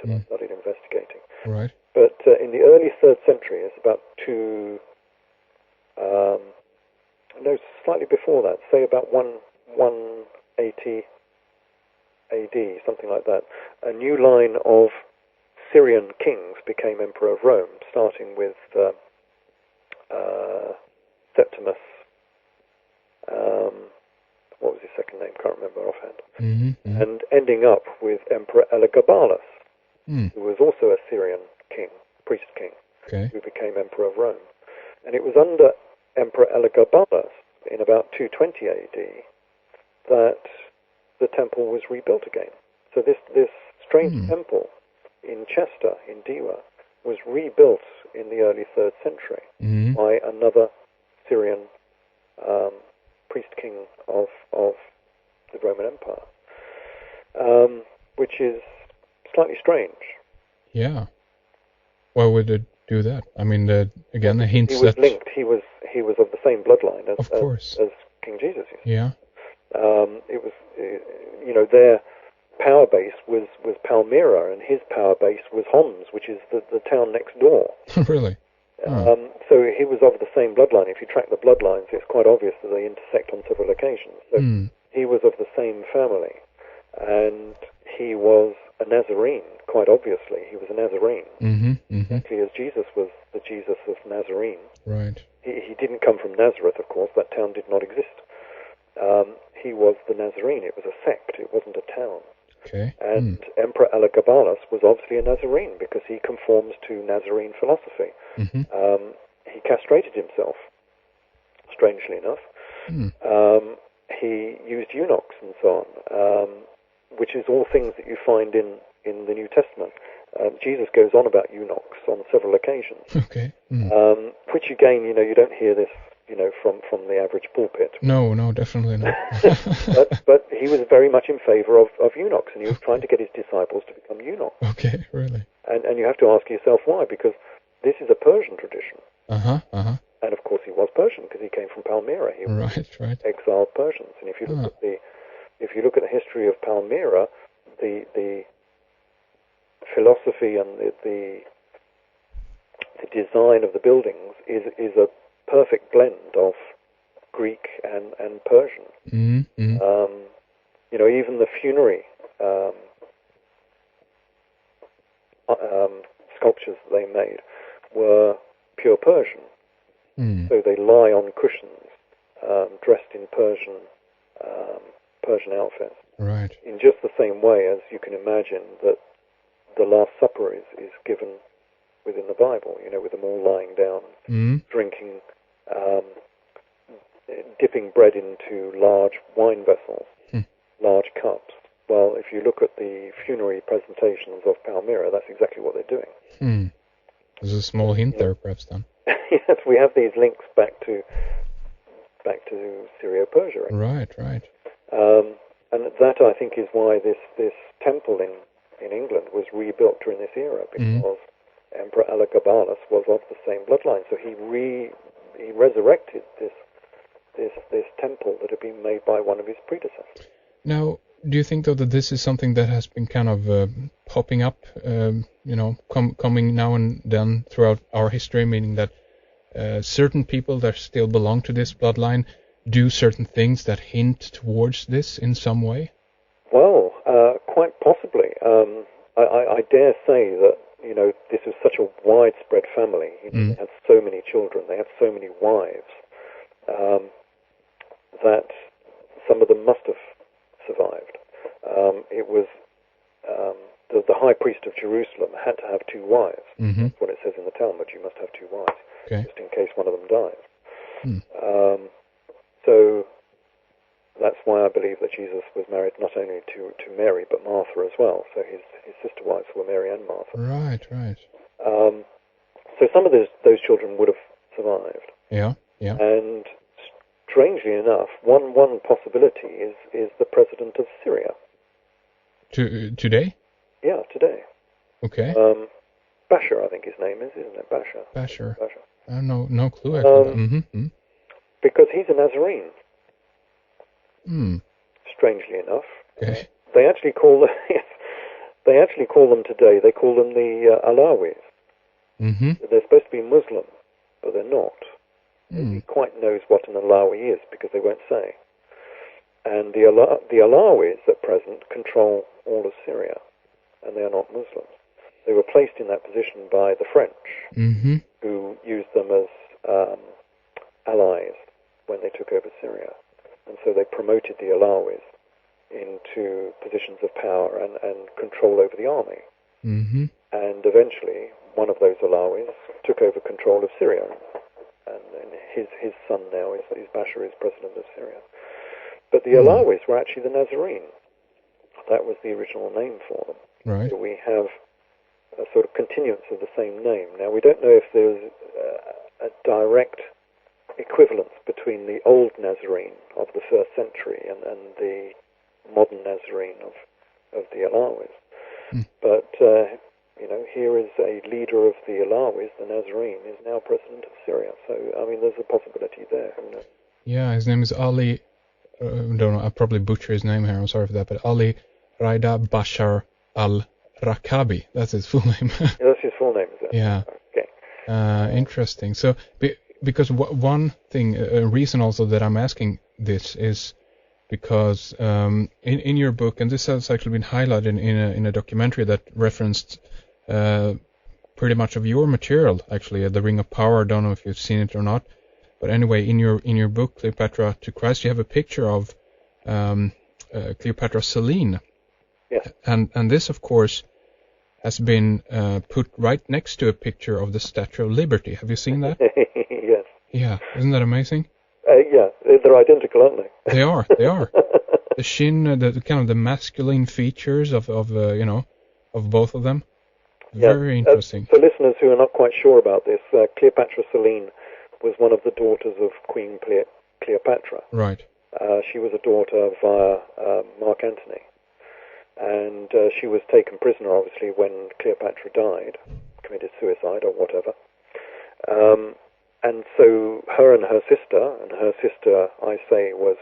until I started investigating. Right. But in the early 3rd century, it's about slightly before that, say about 180 AD, something like that, a new line of Syrian kings became emperor of Rome, starting with Septimus. What was his second name? Can't remember offhand. And ending up with Emperor Elagabalus, who was also a Syrian king, priest king, who became emperor of Rome. And it was under Emperor Elagabalus in about 220 AD that the temple was rebuilt again. So this strange temple in Chester, in Diwa, was rebuilt in the early 3rd century by another Syrian priest king of the Roman Empire, which is slightly strange. Yeah. Why would it do that? I mean, again, the hints he was that... linked. He was of the same bloodline as King Jesus. Yeah. It was, their power base was Palmyra, and his power base was Homs, which is the town next door. Really? So he was of the same bloodline. If you track the bloodlines, it's quite obvious that they intersect on several occasions. So he was of the same family, and he was a Nazarene, quite obviously. He was a Nazarene, exactly as Jesus was the Jesus of Nazarene. Right. He didn't come from Nazareth, of course. That town did not exist. He was the Nazarene. It was a sect. It wasn't a town. Okay. And Emperor Elagabalus was obviously a Nazarene because he conforms to Nazarene philosophy. He castrated himself, strangely enough. He used eunuchs and so on, which is all things that you find in the New Testament. Jesus goes on about eunuchs on several occasions. Okay. Which again, you don't hear this, from the average pulpit. No, definitely not. but he was very much in favor of eunuchs, and he was trying to get his disciples to become eunuchs. Okay, really. And you have to ask yourself why, because this is a Persian tradition. And of course he was Persian because he came from Palmyra. He was exiled Persians. And if you look at the history of Palmyra, the philosophy and the design of the buildings is a perfect blend of Greek and Persian. Even the funerary sculptures they made were pure Persian. So they lie on cushions, dressed in Persian outfits. Right. In just the same way as you can imagine that the Last Supper is given within the Bible, with them all lying down, drinking, dipping bread into large wine vessels, large cups. Well, if you look at the funerary presentations of Palmyra, that's exactly what they're doing. There's a small hint there, perhaps, then. Yes, we have these links back to Syrio-Persia. Right. And that, I think, is why this temple in England was rebuilt during this era, because Emperor Elagabalus was of the same bloodline. So he resurrected this temple that had been made by one of his predecessors. Now, do you think, though, that this is something that has been kind of popping up, coming now and then throughout our history, meaning that certain people that still belong to this bloodline do certain things that hint towards this in some way? Well, quite possibly. I dare say that, this was such a widespread family. They had so many children, they had so many wives, that some of them must have survived. It was the high priest of Jerusalem had to have 2 wives. That's what it says in the Talmud. You must have 2 wives, just in case one of them dies. So that's why I believe that Jesus was married not only to Mary but Martha as well. So his sister wives were Mary and Martha. Right. So some of those children would have survived. Yeah. And strangely enough, one possibility is the president of Syria. Today? Yeah, today. Okay. Bashar, I think his name is, isn't it? Bashar. I have no clue, actually. Because he's a Nazarene. Strangely enough. Okay. They actually call they actually call them today, they call them the Alawis. Mm-hmm. They're supposed to be Muslim, but they're not. Nobody quite knows what an Alawi is because they won't say. And the Alawis at present control all of Syria, and they are not Muslims. They were placed in that position by the French, who used them as allies when they took over Syria. And so they promoted the Alawis into positions of power and control over the army. Mm-hmm. And eventually, one of those Alawis took over control of Syria. And his son now is Bashar, is president of Syria. But the Alawis were actually the Nazarene. That was the original name for them. Right. So we have a sort of continuance of the same name. Now, we don't know if there's a direct equivalence between the old Nazarene of the 1st century and the modern Nazarene of the Alawis. But, here is a leader of the Alawis, the Nazarene, is now president of Syria. So, I mean, there's a possibility there. Yeah, his name is Ali, don't know, I'll probably butcher his name here, I'm sorry for that, but Ali Raida Bashar al-Rakabi, that's his full name. Yeah, that's his full name, is it? Yeah. Okay. Interesting. So, because one thing, a reason also that I'm asking this is because in your book, and this has actually been highlighted in a documentary that referenced pretty much of your material, actually, The Ring of Power. I don't know if you've seen it or not, but anyway, in your book, Cleopatra to Christ, you have a picture of Cleopatra Selene. Yes. And this, of course, has been put right next to a picture of the Statue of Liberty. Have you seen that? Yes. Yeah, isn't that amazing? Yeah, they're identical, aren't they? They are. The chin, the kind of the masculine features of both of them. Very interesting. For listeners who are not quite sure about this, Cleopatra Selene was one of the daughters of Queen Cleopatra. Right. She was a daughter via Mark Antony. And she was taken prisoner, obviously, when Cleopatra died, committed suicide or whatever. And so her and her sister, I say, was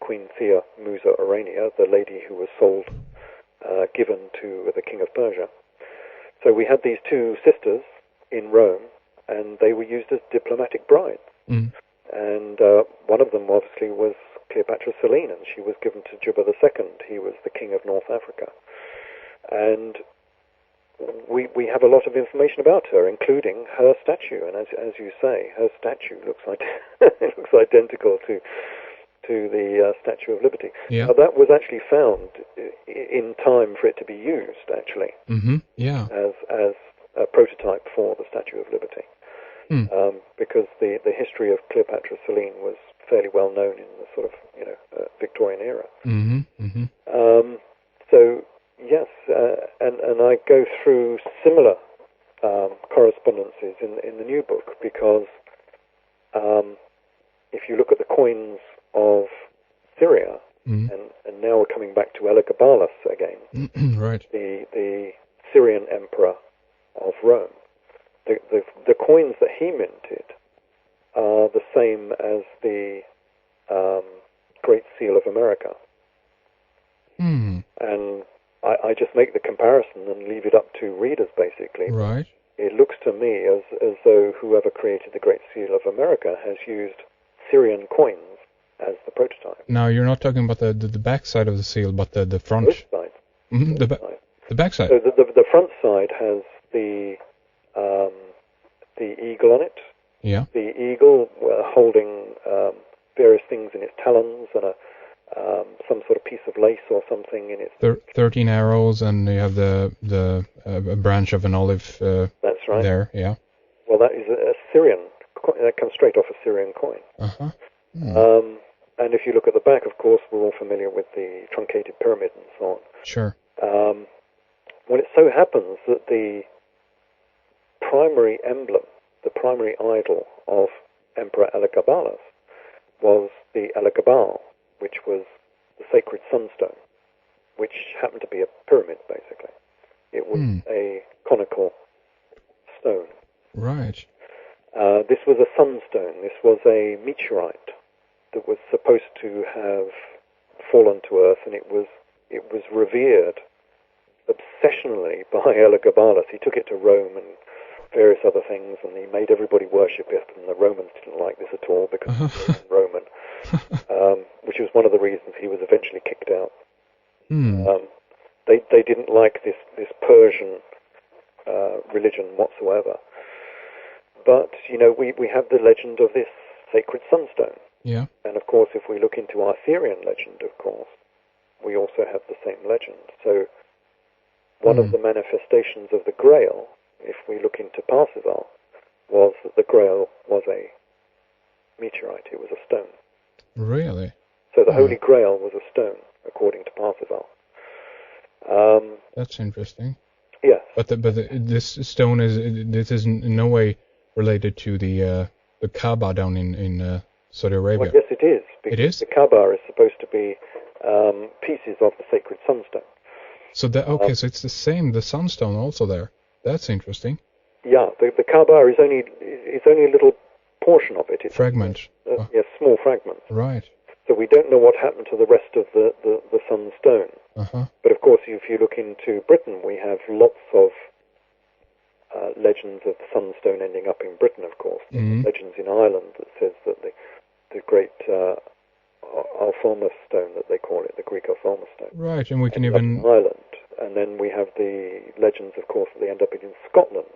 Queen Thea Musa Orania, the lady who was sold, given to the king of Persia. So we had these two sisters in Rome, and they were used as diplomatic brides. And one of them, obviously, was Cleopatra Selene, and she was given to Juba II. He was the king of North Africa. And we have a lot of information about her, including her statue. And as you say, her statue looks identical to the Statue of Liberty. Yeah. Now, that was actually found in time for it to be used, actually, yeah, as a prototype for the Statue of Liberty. Because the history of Cleopatra Selene was fairly well known in the sort of Victorian era. So yes, and I go through similar correspondences in the new book, because if you look at the coins of Syria, and now we're coming back to Elagabalus again, right, the Syrian emperor of Rome. The coins that he minted are the same as the Great Seal of America. And I just make the comparison and leave it up to readers, basically. Right. It looks to me as though whoever created the Great Seal of America has used Syrian coins as the prototype. Now, you're not talking about the back side of the seal, but the front. Both sides. The back side. So the front side has the eagle on it. Yeah. The eagle holding various things in its talons and some sort of piece of lace or something in its... 13 arrows, and you have the a branch of an olive That's right. there, yeah. Well, that is a Syrian coin. That comes straight off a Syrian coin. And if you look at the back, of course, we're all familiar with the truncated pyramid and so on. Sure. Well, it so happens that the primary emblem, the primary idol of Emperor Elagabalus was the Elagabal, which was the sacred sunstone, which happened to be a pyramid, basically. It was a conical stone. Right. This was a sunstone. This was a meteorite that was supposed to have fallen to Earth, and it was revered processionally by Elagabalus. He took it to Rome and various other things, and he made everybody worship it, and the Romans didn't like this at all because he was Roman, which was one of the reasons he was eventually kicked out. They didn't like this Persian religion whatsoever. But, we have the legend of this sacred sunstone. Yeah. And, of course, if we look into our Arthurian legend, of course, we also have the same legend. So one of the manifestations of the Grail, if we look into Parsifal, was that the Grail was a meteorite. It was a stone. Really? So the Holy Grail was a stone, according to Parsifal. That's interesting. Yes. But this stone is in no way related to the Kaaba down in Saudi Arabia. Well, yes, it is. It is? The Kaaba is supposed to be pieces of the sacred sunstone. So so it's the same. The sunstone also there. That's interesting. Yeah, the Kaaba is only a little portion of it. It's fragment. Yes, small fragments. Right. So we don't know what happened to the rest of the sunstone. But of course, if you look into Britain, we have lots of legends of the sunstone ending up in Britain. Of course, legends in Ireland that says that the great Alphalmus stone, that they call it, the Greek Alphalmus stone. Right, and we can even in Ireland, and then we have the legends, of course, that they end up in Scotland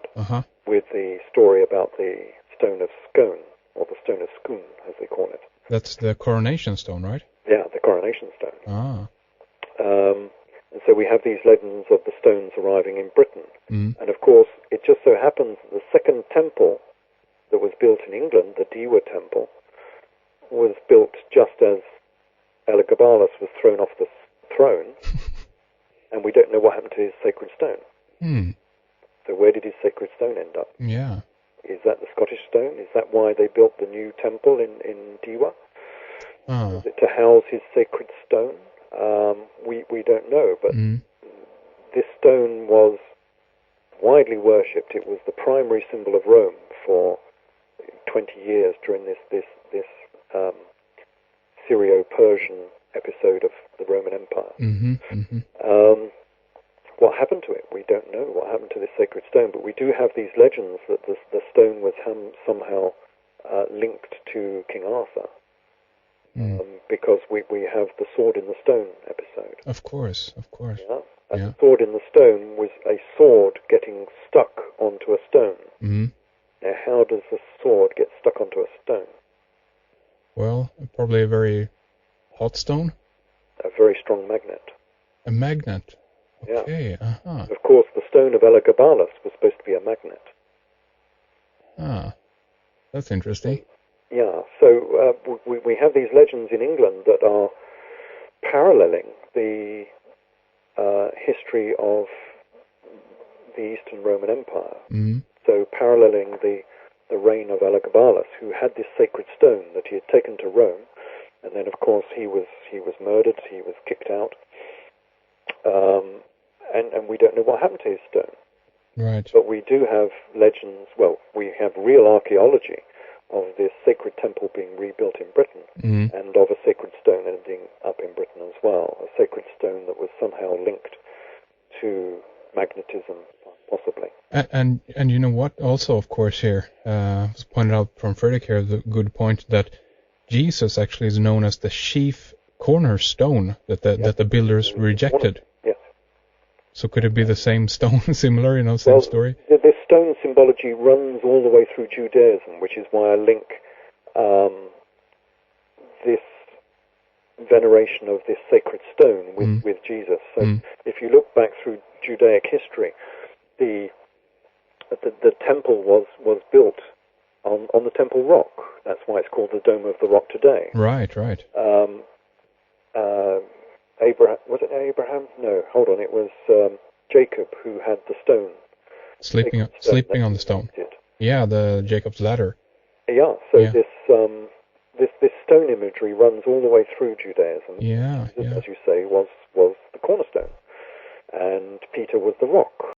with the story about the stone of Scone, or the stone of Scone, as they call it. That's the coronation stone, right? Yeah, the coronation stone. Ah. And so we have these legends of the stones arriving in Britain. And of course, it just so happens that the second temple that was built in England, the Diwa temple, was built just as Elagabalus was thrown off the throne, and we don't know what happened to his sacred stone. So where did his sacred stone end up? Yeah. Is that the Scottish stone? Is that why they built the new temple in Diwa? Is it to house his sacred stone? We don't know, but this stone was widely worshipped. It was the primary symbol of Rome for 20 years during this Syrio-Persian episode of the Roman Empire. What happened to it? We don't know what happened to this sacred stone, but we do have these legends that the stone was somehow linked to King Arthur. Because we have the sword in the stone episode. Of course. Yeah? And the sword in the stone was a sword getting stuck onto a stone. Now, how does the sword get stuck onto a stone? Well, probably a very hot stone. A very strong magnet. A magnet. Okay. Yeah. Of course, the stone of Elagabalus was supposed to be a magnet. That's interesting. Yeah, so we have these legends in England that are paralleling the history of the Eastern Roman Empire. So paralleling the reign of Elagabalus, who had this sacred stone that he had taken to Rome, and then of course he was murdered, he was kicked out, and we don't know what happened to his stone. Right. But we do have legends. Well, we have real archaeology of this sacred temple being rebuilt in Britain, and of a sacred stone ending up in Britain as well, a sacred stone that was somehow linked to magnetism, possibly. And you know what? Also, of course, here was pointed out from Frederick here, the good point that Jesus actually is known as the chief cornerstone that the builders rejected. Yes. So could it be the same stone, similar, same story? This stone symbology runs all the way through Judaism, which is why I link this veneration of this sacred stone with Jesus. So if you look back through Judaic history, the temple was built on the Temple Rock. That's why it's called the Dome of the Rock today. Right. Abraham, was it Abraham? No, hold on. It was Jacob who had the stone. Sleeping on the stone. Yeah, the Jacob's ladder. Yeah. So this stone imagery runs all the way through Judaism. Yeah. As you say, was the cornerstone, and Peter was the rock.